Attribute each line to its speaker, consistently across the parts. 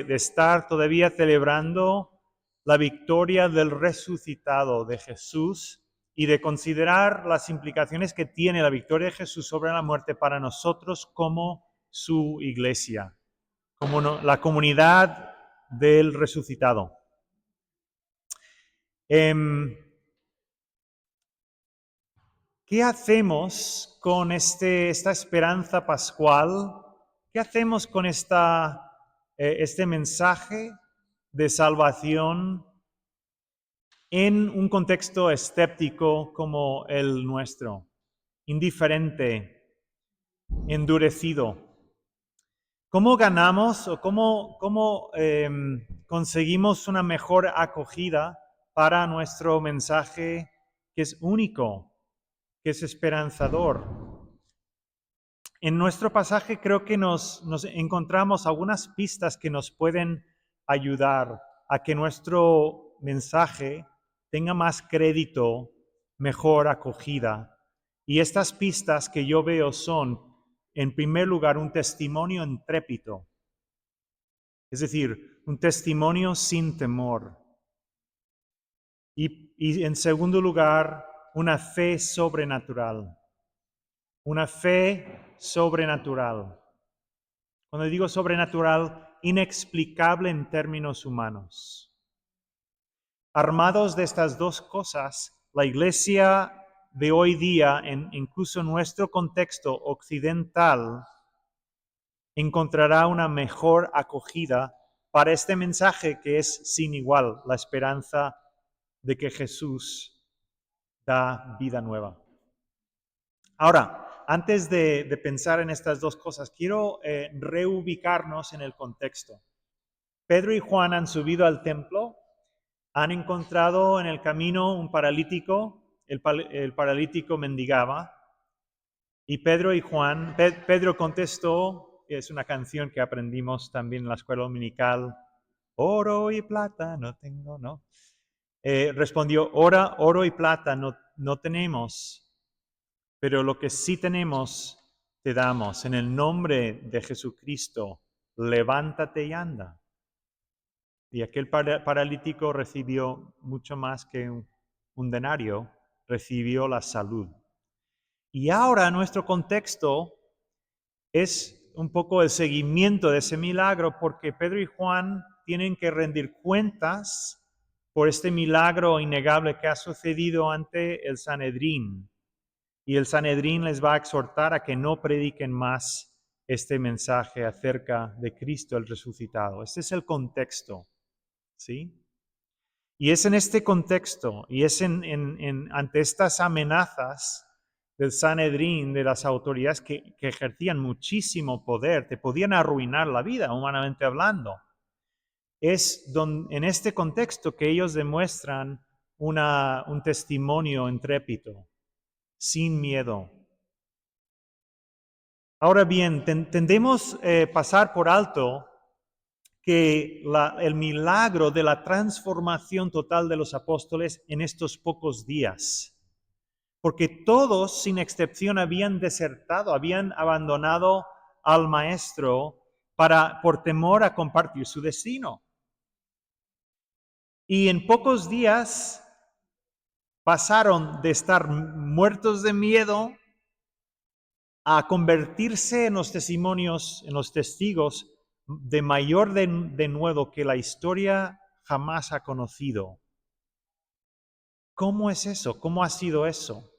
Speaker 1: de estar todavía celebrando la victoria del resucitado de Jesús y de considerar las implicaciones que tiene la victoria de Jesús sobre la muerte para nosotros como su iglesia, como la comunidad del resucitado. ¿Qué hacemos con esta esperanza pascual? ¿Qué hacemos con este mensaje de salvación en un contexto escéptico como el nuestro? Indiferente, endurecido. ¿Cómo ganamos o cómo conseguimos una mejor acogida para nuestro mensaje que es único, que es esperanzador? En nuestro pasaje creo que nos encontramos algunas pistas que nos pueden ayudar a que nuestro mensaje tenga más crédito, mejor acogida. Y estas pistas que yo veo son, en primer lugar, un testimonio intrépido, es decir, un testimonio sin temor. Y en segundo lugar, una fe sobrenatural. Una fe sobrenatural. Cuando digo sobrenatural, inexplicable en términos humanos. Armados de estas dos cosas, la iglesia de hoy día, incluso en nuestro contexto occidental, encontrará una mejor acogida para este mensaje que es sin igual, la esperanza de que Jesús da vida nueva. Ahora, antes de pensar en estas dos cosas, quiero reubicarnos en el contexto. Pedro y Juan han subido al templo, han encontrado en el camino un paralítico, el paralítico mendigaba, y Pedro contestó, es una canción que aprendimos también en la escuela dominical, oro y plata no tengo, ¿no? Respondió, oro y plata no tenemos, pero lo que sí tenemos te damos. En el nombre de Jesucristo, levántate y anda. Y aquel paralítico recibió mucho más que un denario, recibió la salud. Y ahora nuestro contexto es un poco el seguimiento de ese milagro, porque Pedro y Juan tienen que rendir cuentas por este milagro innegable que ha sucedido ante el Sanedrín. Y el Sanedrín les va a exhortar a que no prediquen más este mensaje acerca de Cristo el resucitado. Este es el contexto, ¿sí? Y es en este contexto, y es ante estas amenazas del Sanedrín, de las autoridades que ejercían muchísimo poder, te podían arruinar la vida, humanamente hablando. Es en este contexto que ellos demuestran un testimonio intrépido, sin miedo. Ahora bien, tendemos a pasar por alto que el milagro de la transformación total de los apóstoles en estos pocos días, porque todos, sin excepción, habían desertado, habían abandonado al Maestro por temor a compartir su destino. Y en pocos días pasaron de estar muertos de miedo a convertirse en los testimonios, en los testigos de mayor denuedo que la historia jamás ha conocido. ¿Cómo es eso? ¿Cómo ha sido eso?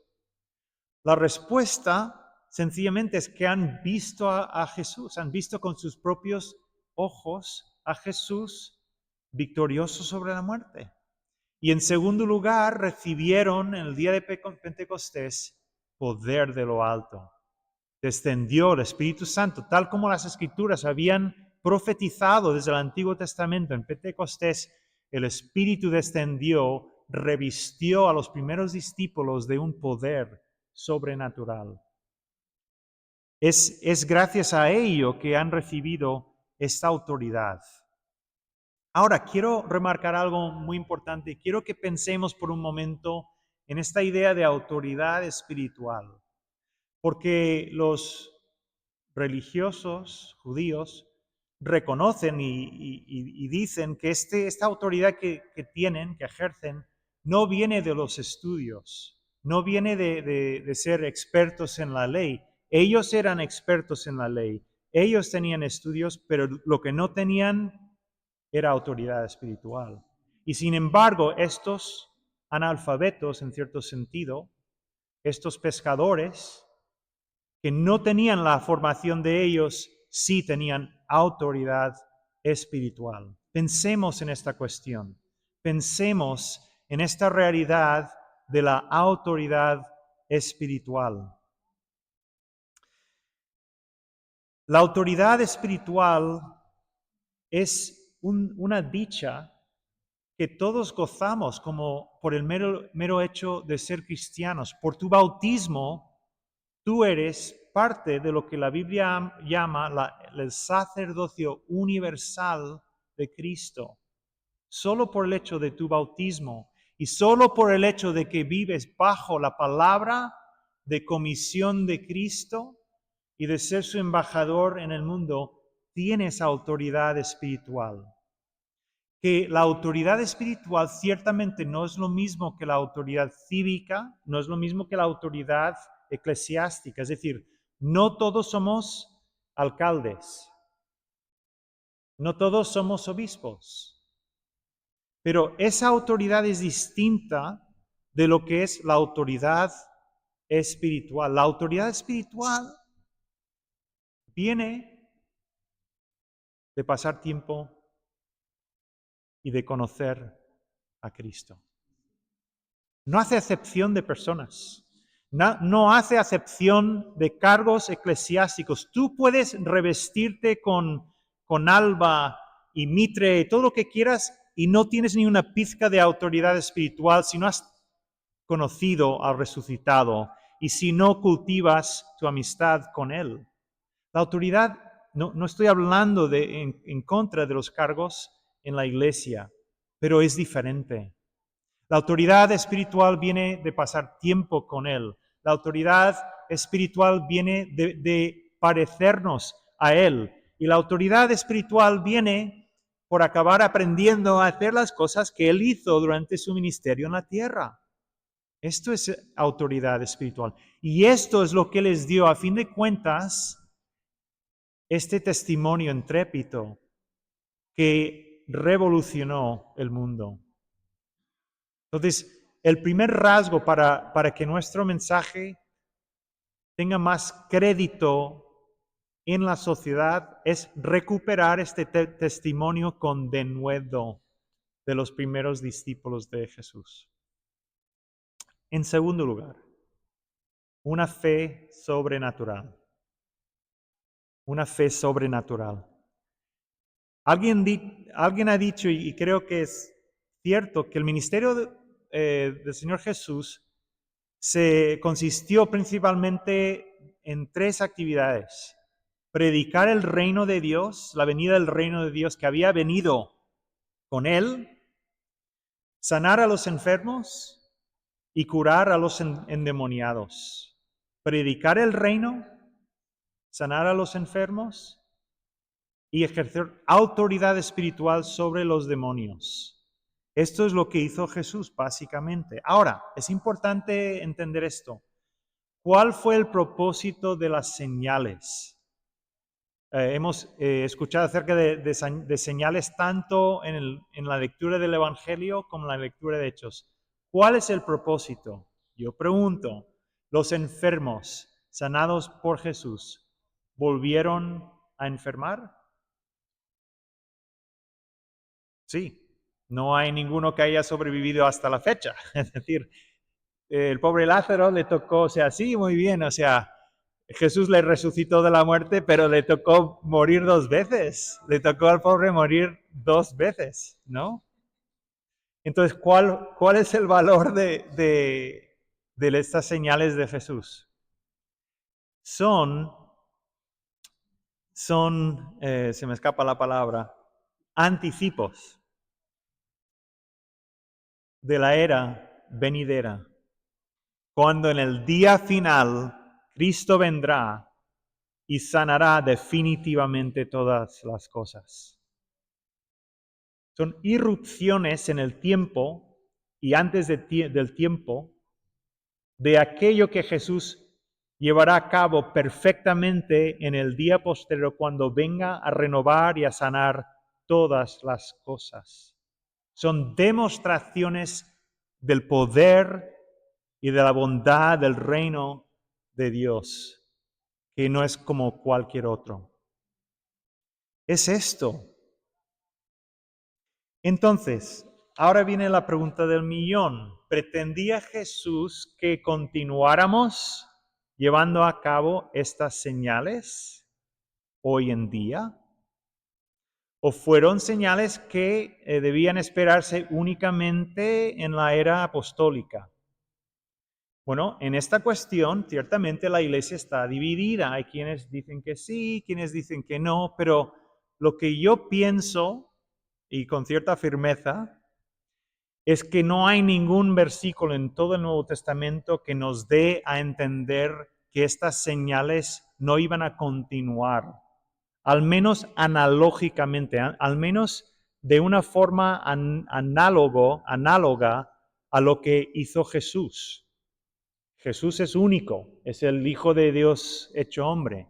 Speaker 1: La respuesta sencillamente es que han visto a Jesús, han visto con sus propios ojos a Jesús victorioso sobre la muerte. Y en segundo lugar, recibieron en el día de Pentecostés poder de lo alto. Descendió el Espíritu Santo, tal como las Escrituras habían profetizado desde el Antiguo Testamento. En Pentecostés, el Espíritu descendió, revistió a los primeros discípulos de un poder sobrenatural. Es gracias a ello que han recibido esta autoridad. Ahora, quiero remarcar algo muy importante. Quiero que pensemos por un momento en esta idea de autoridad espiritual. Porque los religiosos judíos reconocen y dicen que esta autoridad que tienen, que ejercen, no viene de los estudios, no viene de ser expertos en la ley. Ellos eran expertos en la ley, ellos tenían estudios, pero lo que no tenían era autoridad espiritual. Y sin embargo, estos analfabetos, en cierto sentido, estos pescadores, que no tenían la formación de ellos, sí tenían autoridad espiritual. Pensemos en esta cuestión. Pensemos en esta realidad de la autoridad espiritual. La autoridad espiritual es una dicha que todos gozamos como por el mero hecho de ser cristianos. Por tu bautismo, tú eres parte de lo que la Biblia llama el sacerdocio universal de Cristo. Solo por el hecho de tu bautismo y solo por el hecho de que vives bajo la palabra de comisión de Cristo y de ser su embajador en el mundo, tienes autoridad espiritual. Que la autoridad espiritual ciertamente no es lo mismo que la autoridad cívica, no es lo mismo que la autoridad eclesiástica. Es decir, no todos somos alcaldes, no todos somos obispos, pero esa autoridad es distinta de lo que es la autoridad espiritual. La autoridad espiritual viene de pasar tiempo y de conocer a Cristo. No hace acepción de personas. No hace acepción de cargos eclesiásticos. Tú puedes revestirte con alba y mitre y todo lo que quieras y no tienes ni una pizca de autoridad espiritual si no has conocido al resucitado y si no cultivas tu amistad con Él. La autoridad, no estoy hablando en contra de los cargos en la iglesia, pero es diferente. La autoridad espiritual viene de pasar tiempo con Él. La autoridad espiritual viene de parecernos a Él. Y la autoridad espiritual viene por acabar aprendiendo a hacer las cosas que Él hizo durante su ministerio en la tierra. Esto es autoridad espiritual. Y esto es lo que les dio, a fin de cuentas, este testimonio intrépido que revolucionó el mundo. Entonces, el primer rasgo para que nuestro mensaje tenga más crédito en la sociedad es recuperar este testimonio con denuedo de los primeros discípulos de Jesús. En segundo lugar, una fe sobrenatural. Una fe sobrenatural. Alguien ha dicho, y creo que es cierto, que el ministerio del Señor Jesús se consistió principalmente en tres actividades. Predicar el reino de Dios, la venida del reino de Dios que había venido con Él, sanar a los enfermos y curar a los endemoniados. Predicar el reino, sanar a los enfermos y ejercer autoridad espiritual sobre los demonios. Esto es lo que hizo Jesús, básicamente. Ahora, es importante entender esto. ¿Cuál fue el propósito de las señales? Hemos escuchado acerca de señales tanto en la lectura del Evangelio como en la lectura de Hechos. ¿Cuál es el propósito? Yo pregunto, ¿los enfermos sanados por Jesús volvieron a enfermar? Sí, no hay ninguno que haya sobrevivido hasta la fecha. Es decir, el pobre Lázaro le tocó, o sea, sí, muy bien, o sea, Jesús le resucitó de la muerte, pero le tocó morir 2 veces. Le tocó al pobre morir 2 veces, ¿no? Entonces, ¿cuál es el valor de estas señales de Jesús? Son, se me escapa la palabra, anticipos de la era venidera. Cuando en el día final Cristo vendrá y sanará definitivamente todas las cosas. Son irrupciones en el tiempo y antes del tiempo de aquello que Jesús llevará a cabo perfectamente en el día posterior cuando venga a renovar y a sanar todas las cosas. Son demostraciones del poder y de la bondad del reino de Dios, que no es como cualquier otro. Es esto. Entonces, ahora viene la pregunta del millón. ¿Pretendía Jesús que continuáramos llevando a cabo estas señales hoy en día? ¿O fueron señales que debían esperarse únicamente en la era apostólica? Bueno, en esta cuestión, ciertamente la iglesia está dividida. Hay quienes dicen que sí, quienes dicen que no, pero lo que yo pienso, y con cierta firmeza, es que no hay ningún versículo en todo el Nuevo Testamento que nos dé a entender que estas señales no iban a continuar, al menos analógicamente, al menos de una forma análoga a lo que hizo Jesús. Jesús es único, es el Hijo de Dios hecho hombre.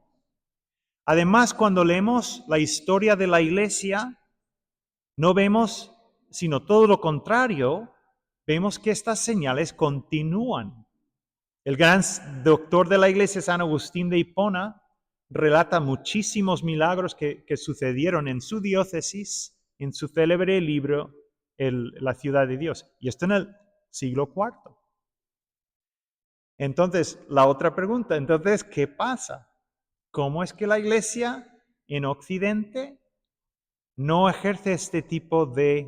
Speaker 1: Además, cuando leemos la historia de la iglesia, no vemos, sino todo lo contrario, vemos que estas señales continúan. El gran doctor de la iglesia, San Agustín de Hipona, relata muchísimos milagros que sucedieron en su diócesis, en su célebre libro, La ciudad de Dios. Y esto en el siglo IV. Entonces, la otra pregunta, entonces, ¿qué pasa? ¿Cómo es que la iglesia en Occidente no ejerce este tipo de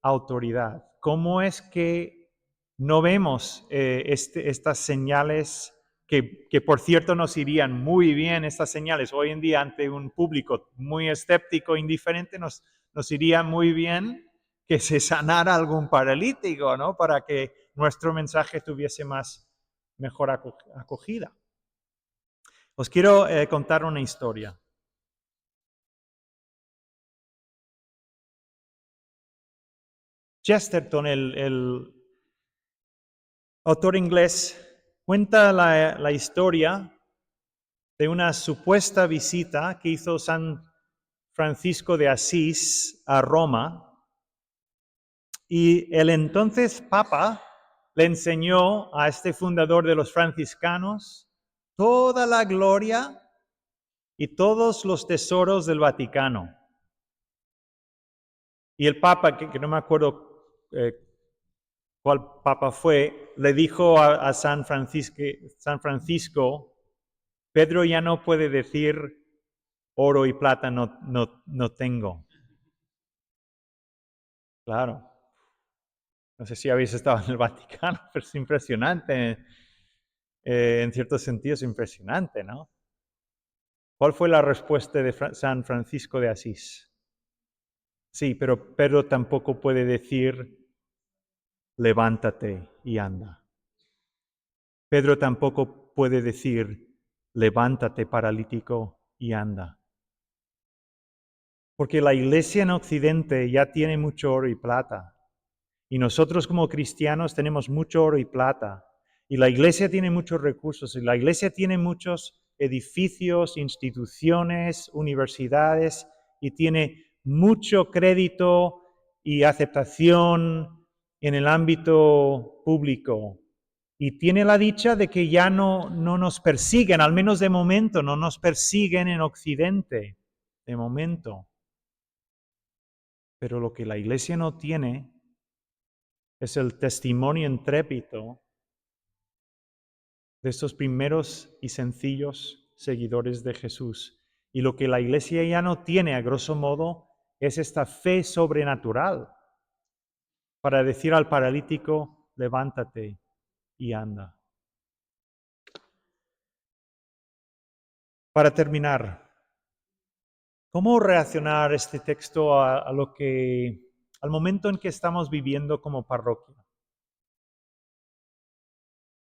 Speaker 1: autoridad? ¿Cómo es que no vemos estas señales que, por cierto, nos irían muy bien, estas señales hoy en día ante un público muy escéptico, indiferente, nos iría muy bien que se sanara algún paralítico, ¿no? Para que nuestro mensaje tuviese mejor acogida. Os quiero contar una historia. Chesterton, el autor inglés, cuenta la historia de una supuesta visita que hizo San Francisco de Asís a Roma, y el entonces Papa le enseñó a este fundador de los franciscanos toda la gloria y todos los tesoros del Vaticano. Y el Papa, que no me acuerdo cuál Papa fue, le dijo a San Francisco, Pedro ya no puede decir oro y plata no tengo. Claro. No sé si habéis estado en el Vaticano, pero es impresionante. En cierto sentido es impresionante, ¿no? ¿Cuál fue la respuesta de San Francisco de Asís? Sí, pero Pedro tampoco puede decir, levántate y anda. Pedro tampoco puede decir, levántate paralítico y anda. Porque la iglesia en Occidente ya tiene mucho oro y plata. Y nosotros como cristianos tenemos mucho oro y plata. Y la iglesia tiene muchos recursos. Y la iglesia tiene muchos edificios, instituciones, universidades. Y tiene mucho crédito y aceptación en el ámbito público. Y tiene la dicha de que ya no nos persiguen, al menos de momento, no nos persiguen en Occidente. De momento. Pero lo que la iglesia no tiene es el testimonio intrépido de estos primeros y sencillos seguidores de Jesús. Y lo que la iglesia ya no tiene, a grosso modo, es esta fe sobrenatural para decir al paralítico, levántate y anda. Para terminar, ¿cómo reaccionar este texto al momento en que estamos viviendo como parroquia?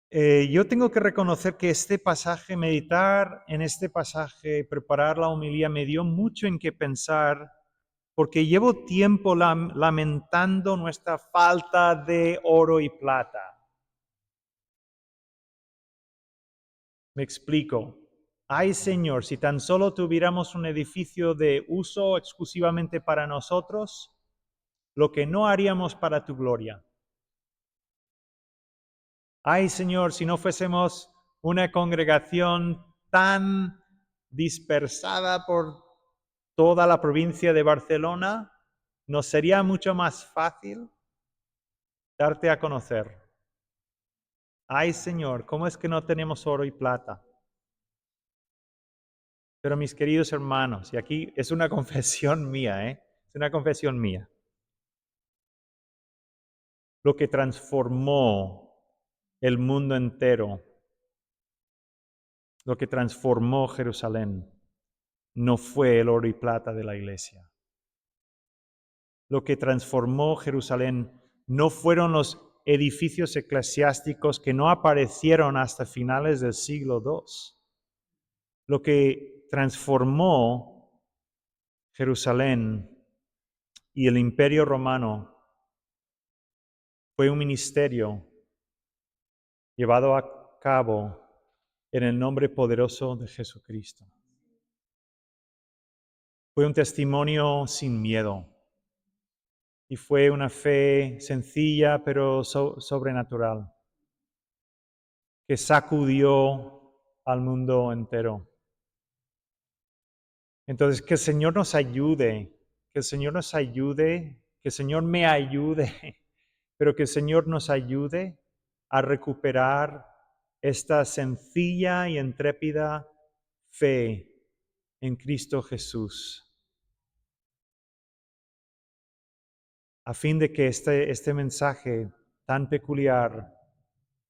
Speaker 1: Yo tengo que reconocer que este pasaje, meditar en este pasaje, preparar la homilía, me dio mucho en qué pensar, porque llevo tiempo lamentando nuestra falta de oro y plata. Me explico. Ay, Señor, si tan solo tuviéramos un edificio de uso exclusivamente para nosotros, lo que no haríamos para tu gloria. Ay, Señor, si no fuésemos una congregación tan dispersada por toda la provincia de Barcelona, nos sería mucho más fácil darte a conocer. Ay, Señor, ¿cómo es que no tenemos oro y plata? Pero mis queridos hermanos, y aquí es una confesión mía, es una confesión mía. Lo que transformó el mundo entero, lo que transformó Jerusalén, no fue el oro y plata de la iglesia. Lo que transformó Jerusalén no fueron los edificios eclesiásticos que no aparecieron hasta finales del siglo II. Lo que transformó Jerusalén y el Imperio Romano fue un ministerio llevado a cabo en el nombre poderoso de Jesucristo. Fue un testimonio sin miedo y fue una fe sencilla pero sobrenatural que sacudió al mundo entero. Entonces, que el Señor nos ayude, que el Señor nos ayude, que el Señor me ayude, pero que el Señor nos ayude a recuperar esta sencilla y intrépida fe en Cristo Jesús, a fin de que este mensaje tan peculiar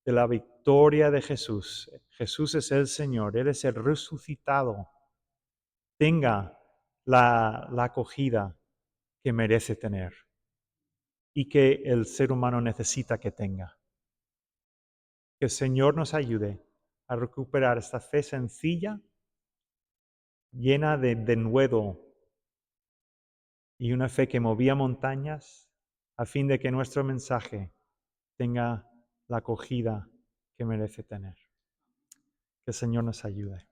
Speaker 1: de la victoria de Jesús, Jesús es el Señor, Él es el resucitado, tenga la acogida que merece tener y que el ser humano necesita que tenga. Que el Señor nos ayude a recuperar esta fe sencilla, llena de denuedo y una fe que movía montañas, a fin de que nuestro mensaje tenga la acogida que merece tener. Que el Señor nos ayude.